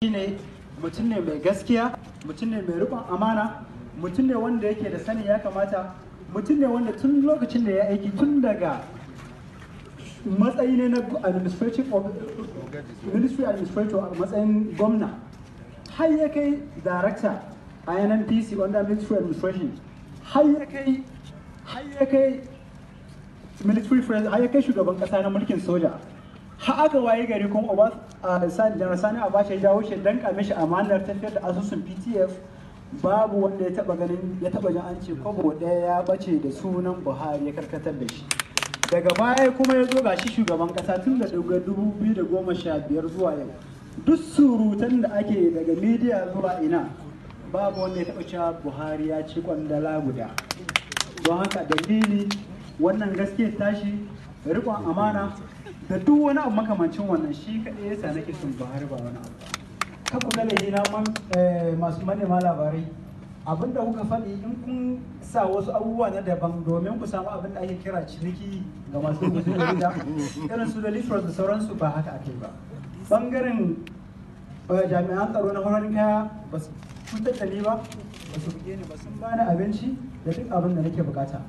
shine mutum ne mai gaskiya, mutum ne mai riƙon amana, mutum ne wanda yake da sani ya kamata, mutum ne wanda tun lokacin da ya aiki tun daga matsayi ne na ministry administrator a matsayin gwamna har ya kai director a NNPC under ministry administration har ya kai military friend har ya kai shugaban kasa na mulkin soja har aka waye gari kuma Janar Sani Abacha ya jawo shi dan kame shi amanar tafiyar da asusun PTF. Babu wanda ya taba ganin ya taba jin an ce kobo ɗaya ya bace da sunan Buhari ya karkatar da shi. Daga baya kuma ya zo ga shi shugaban kasa tun da 2015 zuwa yau. Duk surutan da ake daga media zuwa ina babu wanda ya taba cewa Buhari ya ci kwandala guda. Don haka dalili wannan gaskiyar tashi riƙon amana da duk wani abu makamancin wannan shi kaɗai yasa nake son Buhari ba wani abu. Kan ku ga laihina masu manema labarai abinda kuka faɗi in kun sa wasu abubuwa na daban domin ku samu abin da ake kira ciniki ga masu rubutu da gida irin su da litros da sauransu ba haka ake ba. Bangaren jami'an tsaro na farin kaya ba su cutar da ni ba su buge ni ba sun bani abinci da duk abin da nake bukata.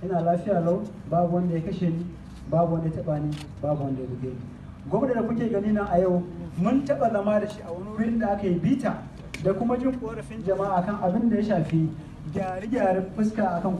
Ina lafiya lau, babu wanda ya kashe ni, babu wanda ya taba ni, babu wanda ya buge ni. Gwamna da kuke gani nan a yau mun taba zama da shi a wani wurin da aka yi bita da kuma jin korafin jama'a kan abin da ya shafi gyare-gyaren fuska akan